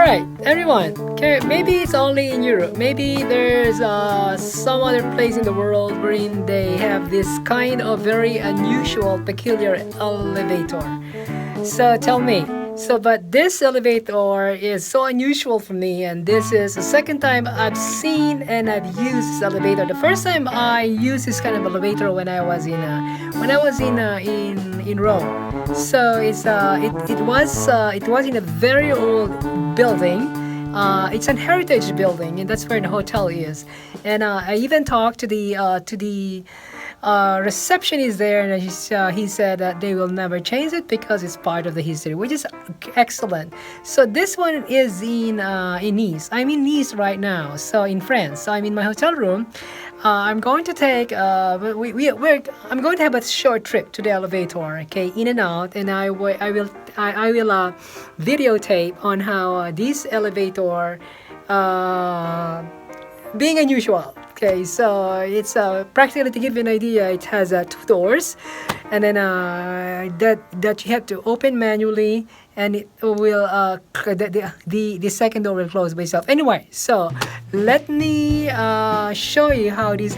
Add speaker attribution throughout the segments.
Speaker 1: Alright, everyone. Okay, maybe it's only in Europe. Maybe there's some other place in the world wherein they have this kind of very unusual, peculiar elevator. So tell me. But this elevator is so unusual for me, and this is the second time I've seen and I've used this elevator. The first time I used this kind of elevator when I was in Rome. So it was in a very old building. It's an heritage building, and that's where the hotel is. And I even talked to the receptionist there, and he said that they will never change it because it's part of the history, which is excellent. So this one is in Nice. I'm in Nice right now, so in France. So I'm in my hotel room. I'm going to take I'm going to have a short trip to the elevator, okay, in and out, and I will videotape on how this elevator being unusual. Okay, so it's practically, to give you an idea, it has two doors, and then that you have to open manually, and it will the second door will close by itself. Anyway, so let me show you how this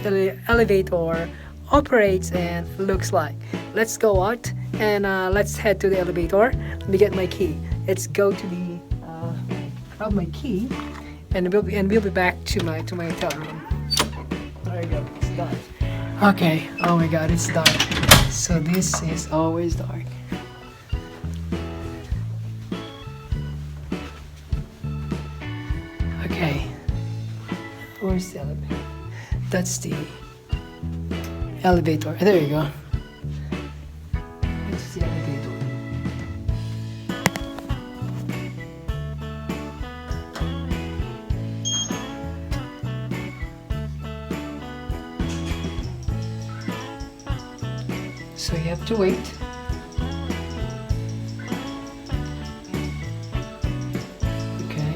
Speaker 1: elevator operates and looks like. Let's go out and let's head to the elevator. Let me get my key. Let's go to the grab my key, and we'll be back to my hotel room. There you go. It's dark. Okay. Oh my God, it's dark. So this is always dark. Okay. Where's the elevator? That's the elevator. There you go. It's the elevator. So you have to wait. Okay.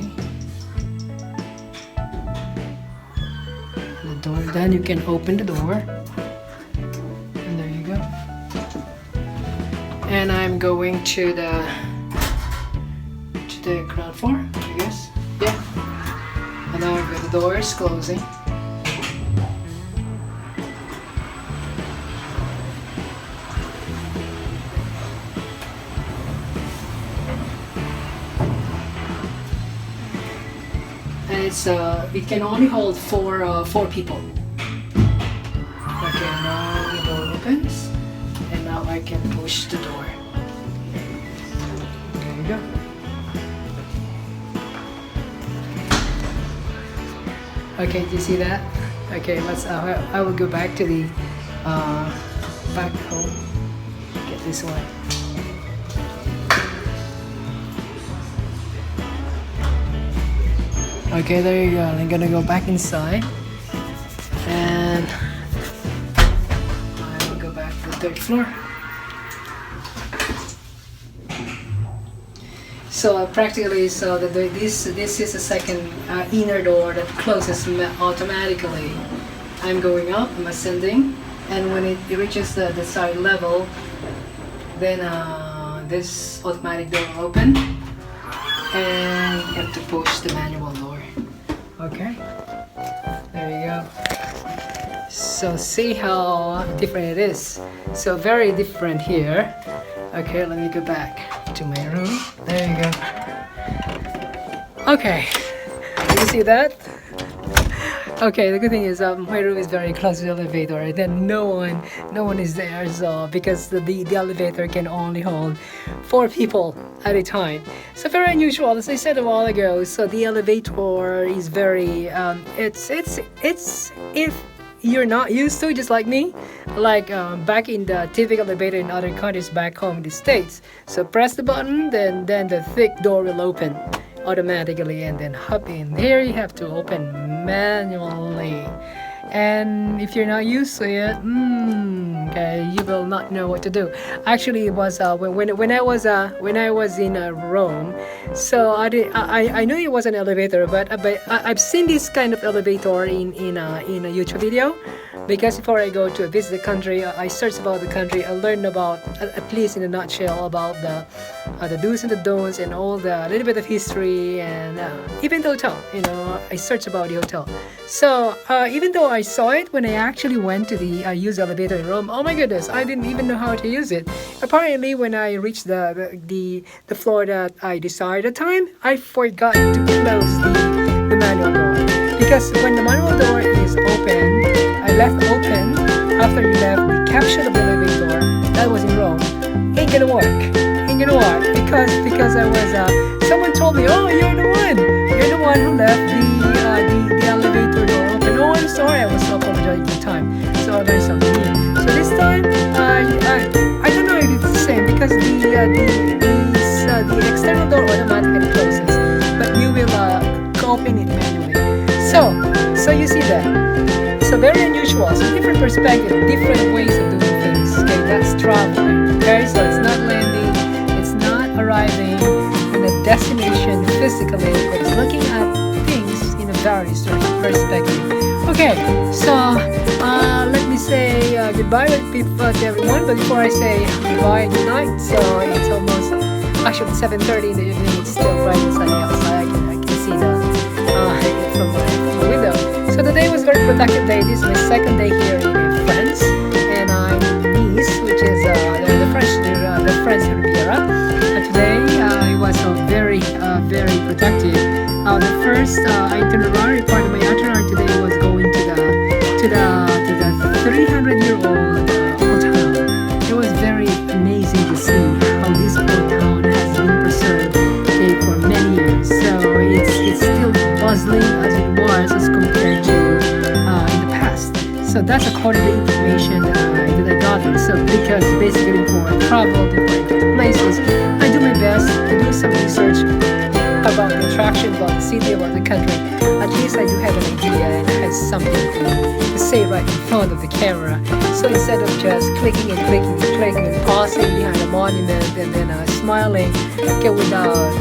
Speaker 1: The door, then you can open the door. And there you go. And I'm going to the ground floor, I guess. Yeah. And now the door is closing. It can only hold four people. Okay, now the door opens, and now I can push the door. There you go. Okay, do you see that? Okay, let's. I will go back to the back home. Get this one. Okay, there you go. I'm gonna go back inside, and I will go back to the third floor. So practically, this is the second inner door that closes automatically. I'm going up, I'm ascending, and when it reaches the side level, then this automatic door will open, and you have to push the manual door. Okay, there you go. So see how different it is. So very different here. Okay, let me go back to my room. There you go. Okay, you see that? Okay, the good thing is my room is very close to the elevator, and then no one is there, so because the elevator can only hold 4 people at a time. So very unusual, as I said a while ago. So the elevator is very it's if you're not used to, just like me, like back in the typical elevator in other countries back home in the States. So press the button, then the thick door will open automatically, and then hop in. Here you have to open manually, and if you're not used to it, okay, you will not know what to do. Actually, it was when I was in Rome. So I knew it was an elevator, but I've seen this kind of elevator in a YouTube video, because before I go to visit the country, I searched about the country. I learned about, at least in a nutshell, about the the do's and the don'ts, and all the little bit of history, and even the hotel. I searched about the hotel. So even though I saw it when I actually went to the use elevator in Rome, oh my goodness, I didn't even know how to use it. Apparently, when I reached the floor that I desired at the time, I forgot to close the manual door, because when the manual door is open, I left open after you left the caption of the elevator that was in Rome. Ain't gonna work. Because I was someone told me, oh, you're the one who left the elevator door open. Oh, I'm sorry, I was so apologizing at the time. So I learned something new. So this time I don't know if it's the same, because the external door automatically closes, but you will open it manually. So you see that. So very unusual. So different perspective, different ways of doing things. Okay, that's traveling. Okay, so it's not landing, it's not arriving in a destination physically, but it's looking at things in a very certain perspective. Okay, so let me say goodbye to everyone. But before I say goodbye, good night. So it's almost actually 7:30 in the evening. It's still bright and sunny outside. I can see from my window. So the day was a very productive day. This is my second day here in France, and I'm in Nice, which is the French Riviera. And today it was very productive. The first itinerary, part of my itinerary today was going to the 300-year-old old town. It was very amazing to see how this old town has been preserved for many years. So it's still bustling as it was as compared to in the past. So that's according to the information that I got. So because basically for travel, before I go to places, I do my best to do some research about the attraction, about the city, about the country. At least I do have an idea, and I have something to say right in front of the camera. So instead of just clicking and pausing behind a monument and then smiling without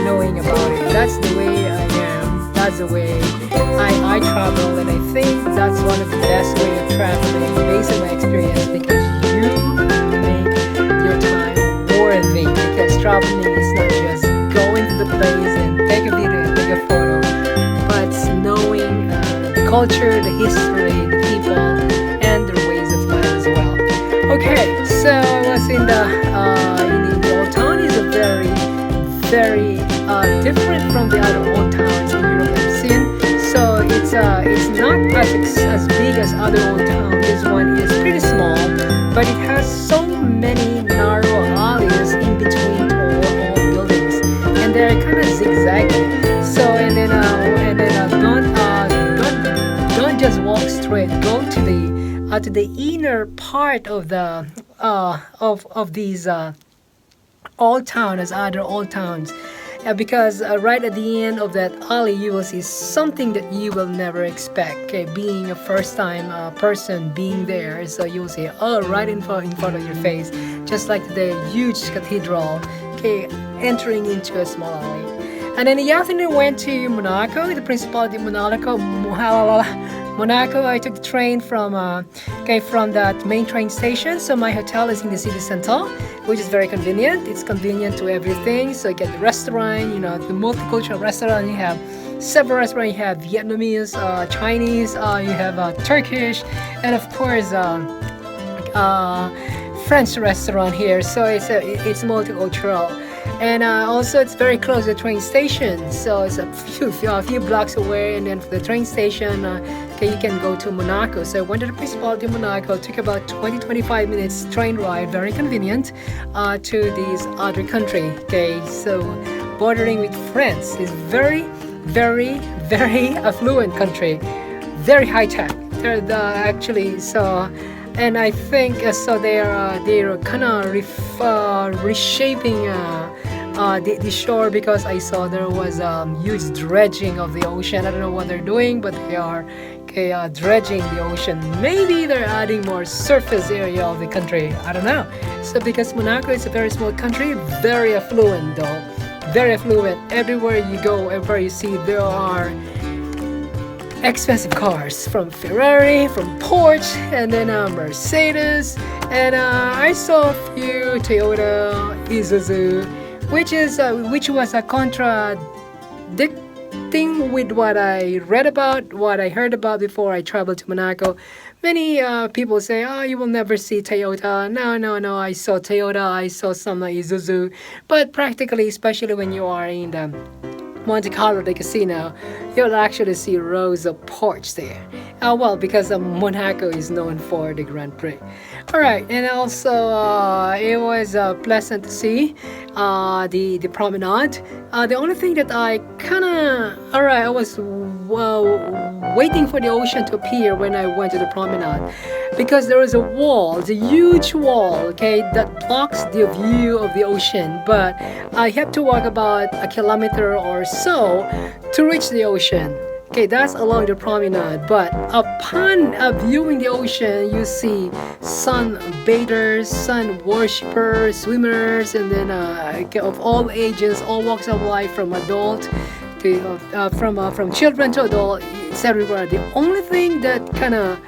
Speaker 1: knowing about it, that's the way I am. That's the way I travel, and I think that's one of the best way of traveling based on my experience, because you make your time worthy. Because traveling is not just going to the place and take a video and take a photo, but knowing the culture, the history, the people, and their ways of life as well. Okay, so I was in the old town. Is a very different from the other old towns in Europe I've seen. So it's not as big as other old towns. This one is pretty small, but it has so many narrow alleys in between all buildings, and they're kind of zigzagging. So don't just walk straight. Go to the inner part of the of these old towns as other old towns. Because right at the end of that alley, you will see something that you will never expect. Okay, being a first-time person being there, so you will see right in front of your face, just like the huge cathedral. Okay, entering into a small alley, and then in the afternoon went to Monaco, the Principality of Monaco. Monaco. I took the train from that main train station. So my hotel is in the city center, which is very convenient. It's convenient to everything. So you get the restaurant, the multicultural restaurant. You have several restaurants. You have Vietnamese, Chinese, you have Turkish, and of course French restaurant here. So it's multicultural. And also it's very close to the train station, so it's a few blocks away, and then from the train station you can go to Monaco. So I went to the Principality of Monaco. It took about 20-25 minutes train ride, very convenient to this other country. Okay, so bordering with France is very affluent country, very high tech. They're actually so. And I think so they're kind of reshaping the shore, because I saw there was huge dredging of the ocean. I don't know what they're doing, but they are dredging the ocean. Maybe they're adding more surface area of the country. I don't know. So because Monaco is a very small country, very affluent though. Very affluent. Everywhere you go, everywhere you see, there are expensive cars from Ferrari, from Porsche, and then Mercedes, and I saw a few Toyota, Isuzu, which was a contradicting with what I read about, what I heard about before I traveled to Monaco. Many people say, "Oh, you will never see Toyota." No, no, no. I saw Toyota. I saw some Isuzu, but practically, especially when you are in the Monte Carlo, the casino, you'll actually see rows of Porsche there. Well, because Monaco is known for the Grand Prix. All right, and also it was pleasant to see the promenade. The only thing that I I was waiting for the ocean to appear when I went to the promenade, because there is a wall, it's a huge wall, okay, that blocks the view of the ocean. But I have to walk about a kilometer or so to reach the ocean. Okay, that's along the promenade. But upon viewing the ocean, you see sunbathers, sun worshippers, swimmers, and then of all ages, all walks of life, from adult to from children to adult. It's everywhere. The only thing that kind of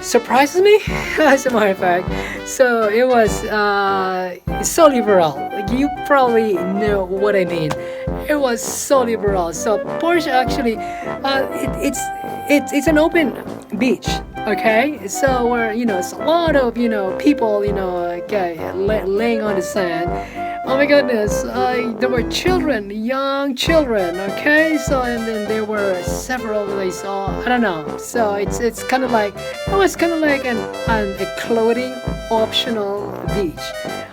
Speaker 1: surprises me, as a matter of fact, so it was so liberal. Like, you probably know what I mean. It was so liberal. So Porsche actually, it's an open beach. Okay, so where it's a lot of people laying on the sand. Oh my goodness, there were children, young children, okay? So, and then there were several I saw, I don't know. So it's kind of like, it was kind of like a clothing optional beach,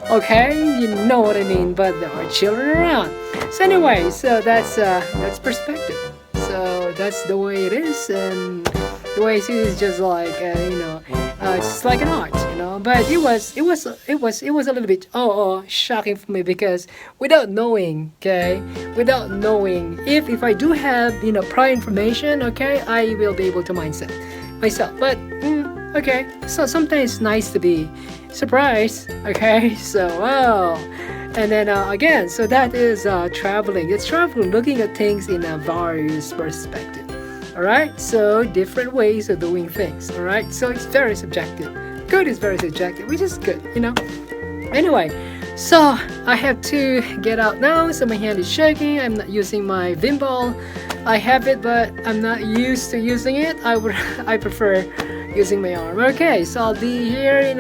Speaker 1: okay? You know what I mean, but there are children around. So anyway, so that's perspective. So that's the way it is, and the way it is just like, it's like an art. But it was a little bit shocking for me, because without knowing if I do have prior information, okay, I will be able to mindset myself. But okay, so sometimes it's nice to be surprised, okay. So and then again, so that is traveling. It's traveling, looking at things in a various perspective. All right, so different ways of doing things. All right, so it's very subjective. Good is very subjective, which is good, Anyway, so I have to get out now. So my hand is shaking. I'm not using my Vim ball. I have it, but I'm not used to using it. I prefer using my arm. Okay, so I'll be here in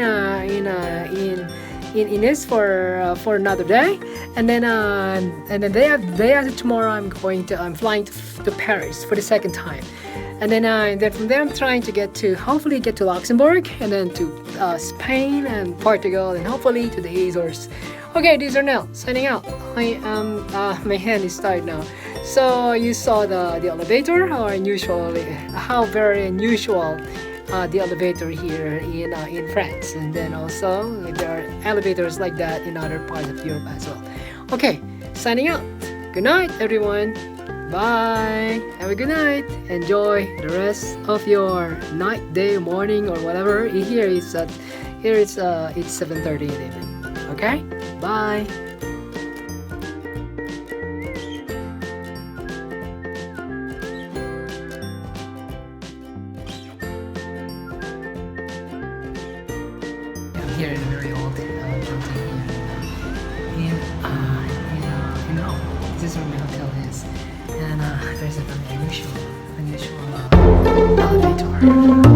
Speaker 1: this for another day, and then day after tomorrow I'm flying to Paris for the second time. And then from there I'm trying to hopefully get to Luxembourg, and then to Spain and Portugal, and hopefully to the Azores. Okay, these are Nell signing out. I am my hand is tired now. So you saw the elevator, how very unusual the elevator here in France, and then also there are elevators like that in other parts of Europe as well. Okay, signing out. Good night, everyone. Bye. Have a good night. Enjoy the rest of your night, day, morning, or whatever. Here it's 7:30 in the evening. Okay. Bye. I'm here in a very old building here in Rome. This is where my hotel is. And there's a very unusual elevator.